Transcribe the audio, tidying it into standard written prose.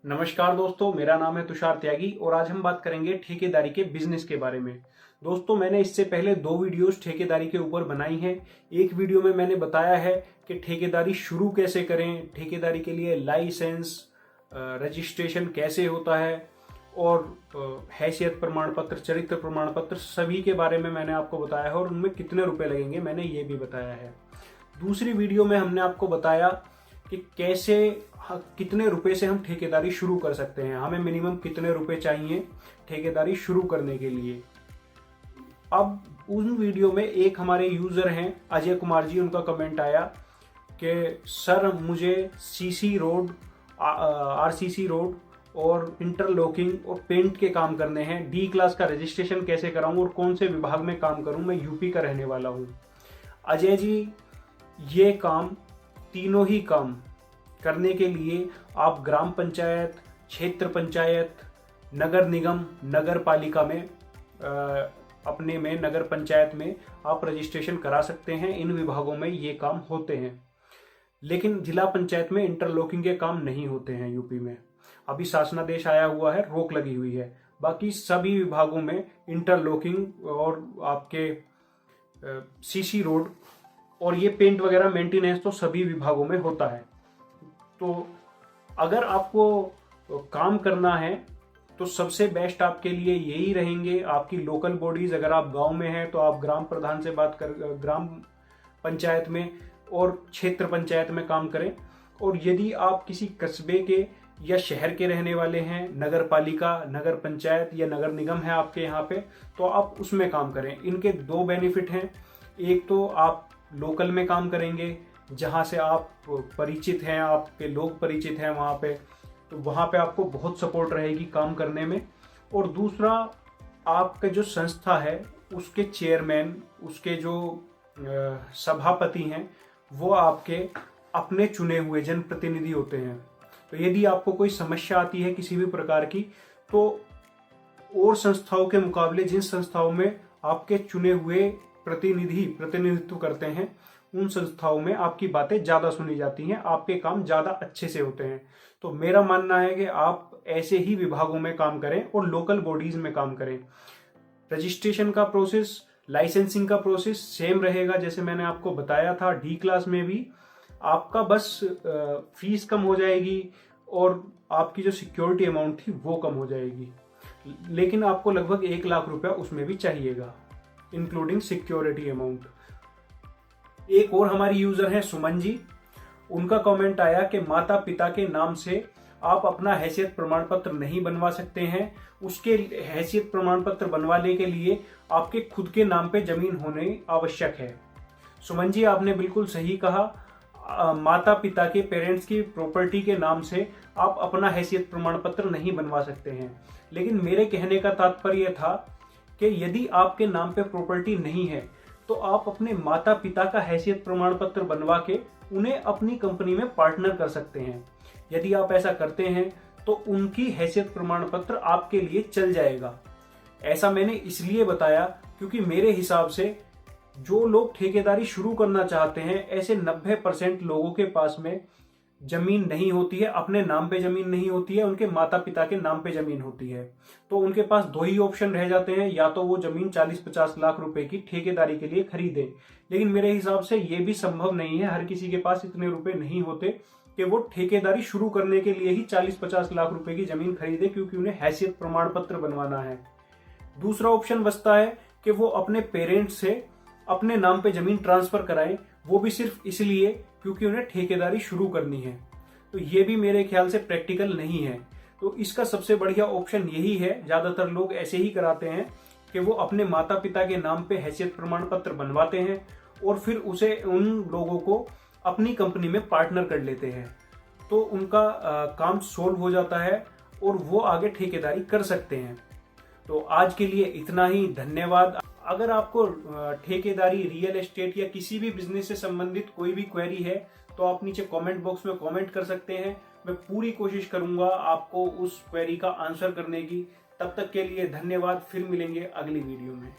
नमस्कार दोस्तों, मेरा नाम है तुषार त्यागी और आज हम बात करेंगे ठेकेदारी के बिजनेस के बारे में। दोस्तों, मैंने इससे पहले 2 वीडियोस ठेकेदारी के ऊपर बनाई हैं। एक वीडियो में मैंने बताया है कि ठेकेदारी शुरू कैसे करें, ठेकेदारी के लिए लाइसेंस, रजिस्ट्रेशन कैसे होता है और हैसियत प्रमाण पत्र, चरित्र प्रमाण पत्र सभी के बारे में मैंने आपको बताया है और उनमें कितने रुपए लगेंगे मैंने ये भी बताया है। दूसरी वीडियो में हमने आपको बताया कि कैसे कितने रुपए से हम ठेकेदारी शुरू कर सकते हैं, हमें मिनिमम कितने रुपए चाहिए ठेकेदारी शुरू करने के लिए। अब उन वीडियो में एक हमारे यूजर हैं अजय कुमार जी, उनका कमेंट आया कि सर मुझे सीसी रोड, आरसीसी रोड और इंटरलॉकिंग और पेंट के काम करने हैं, डी क्लास का रजिस्ट्रेशन कैसे कराऊं और कौन से विभाग में काम करूं, मैं यूपी का रहने वाला हूं। अजय जी, ये काम, तीनों ही काम करने के लिए आप ग्राम पंचायत, क्षेत्र पंचायत, नगर निगम, नगर पालिका में अपने में नगर पंचायत में आप रजिस्ट्रेशन करा सकते हैं। इन विभागों में ये काम होते हैं, लेकिन जिला पंचायत में इंटरलॉकिंग के काम नहीं होते हैं। यूपी में अभी शासनादेश आया हुआ है, रोक लगी हुई है। बाकी सभी विभागों में इंटरलॉकिंग और आपके सीसी रोड और ये पेंट वगैरह मेंटेनेंस तो सभी विभागों में होता है। तो अगर आपको काम करना है तो सबसे बेस्ट आपके लिए यही रहेंगे आपकी लोकल बॉडीज। अगर आप गांव में हैं तो आप ग्राम प्रधान से बात कर, ग्राम पंचायत में और क्षेत्र पंचायत में काम करें। और यदि आप किसी कस्बे के या शहर के रहने वाले हैं, नगर पालिका, नगर पंचायत या नगर निगम है आपके यहाँ पे, तो आप उसमें काम करें। इनके 2 बेनिफिट हैं। एक तो आप लोकल में काम करेंगे, जहाँ से आप परिचित हैं, आपके लोग परिचित हैं वहाँ पे, तो वहाँ पे आपको बहुत सपोर्ट रहेगी काम करने में। और दूसरा, आपका जो संस्था है उसके चेयरमैन, उसके जो सभापति हैं, वो आपके अपने चुने हुए जनप्रतिनिधि होते हैं। तो यदि आपको कोई समस्या आती है किसी भी प्रकार की, तो और संस्थाओं के मुकाबले जिन संस्थाओं में आपके चुने हुए प्रतिनिधित्व करते हैं, उन संस्थाओं में आपकी बातें ज्यादा सुनी जाती हैं, आपके काम ज्यादा अच्छे से होते हैं। तो मेरा मानना है कि आप ऐसे ही विभागों में काम करें और लोकल बॉडीज में काम करें। रजिस्ट्रेशन का प्रोसेस, लाइसेंसिंग का प्रोसेस सेम रहेगा जैसे मैंने आपको बताया था। डी क्लास में भी आपका बस फीस कम हो जाएगी और आपकी जो सिक्योरिटी अमाउंट थी वो कम हो जाएगी, लेकिन आपको लगभग 1 लाख रुपया उसमें भी चाहिएगा, इंक्लूडिंग सिक्योरिटी अमाउंट। एक और हमारी यूजर है सुमन जी, उनका कमेंट आया कि माता पिता के नाम से आप अपना हैसियत प्रमाण पत्र नहीं बनवा सकते हैं। उसके हैसियत प्रमाण पत्र बनवाने के लिए आपके खुद के नाम पे जमीन होने आवश्यक है। सुमन जी, आपने बिल्कुल सही कहा। माता पिता के, पेरेंट्स की प्रॉपर्टी के नाम से आप अपना हैसियत प्रमाण पत्र नहीं बनवा सकते हैं। लेकिन मेरे कहने का तात्पर्य था कि यदि आपके नाम पे प्रॉपर्टी नहीं है तो आप अपने माता पिता का हैसियत प्रमाण पत्र बनवा के उन्हें अपनी कंपनी में पार्टनर कर सकते हैं। यदि आप ऐसा करते हैं तो उनकी हैसियत प्रमाण पत्र आपके लिए चल जाएगा। ऐसा मैंने इसलिए बताया क्योंकि मेरे हिसाब से जो लोग ठेकेदारी शुरू करना चाहते हैं, ऐसे 90% लोगों के पास में जमीन नहीं होती है, अपने नाम पे जमीन नहीं होती है, उनके माता पिता के नाम पे जमीन होती है। तो उनके पास 2 ही ऑप्शन रह जाते हैं, या तो वो जमीन 40-50 लाख रुपए की ठेकेदारी के लिए खरीदें। लेकिन मेरे हिसाब से ये भी संभव नहीं है, हर किसी के पास इतने रुपए नहीं होते कि वो ठेकेदारी शुरू करने के लिए ही 40-50 लाख रुपए की जमीन खरीदे, क्योंकि उन्हें हैसियत प्रमाण पत्र बनवाना है। दूसरा ऑप्शन बचता है कि वो अपने पेरेंट्स से अपने नाम पे जमीन ट्रांसफर कराएं, वो भी सिर्फ इसलिए क्योंकि उन्हें ठेकेदारी शुरू करनी है। तो ये भी मेरे ख्याल से प्रैक्टिकल नहीं है। तो इसका सबसे बढ़िया ऑप्शन यही है, ज्यादातर लोग ऐसे ही कराते हैं कि वो अपने माता पिता के नाम पे हैसियत प्रमाण पत्र बनवाते हैं और फिर उसे उन लोगों को अपनी कंपनी में पार्टनर कर लेते हैं। तो उनका काम सोल्व हो जाता है और वो आगे ठेकेदारी कर सकते हैं। तो आज के लिए इतना ही, धन्यवाद। अगर आपको ठेकेदारी, रियल एस्टेट या किसी भी बिजनेस से संबंधित कोई भी क्वेरी है तो आप नीचे कमेंट बॉक्स में कमेंट कर सकते हैं। मैं पूरी कोशिश करूंगा आपको उस क्वेरी का आंसर करने की। तब तक के लिए धन्यवाद, फिर मिलेंगे अगली वीडियो में।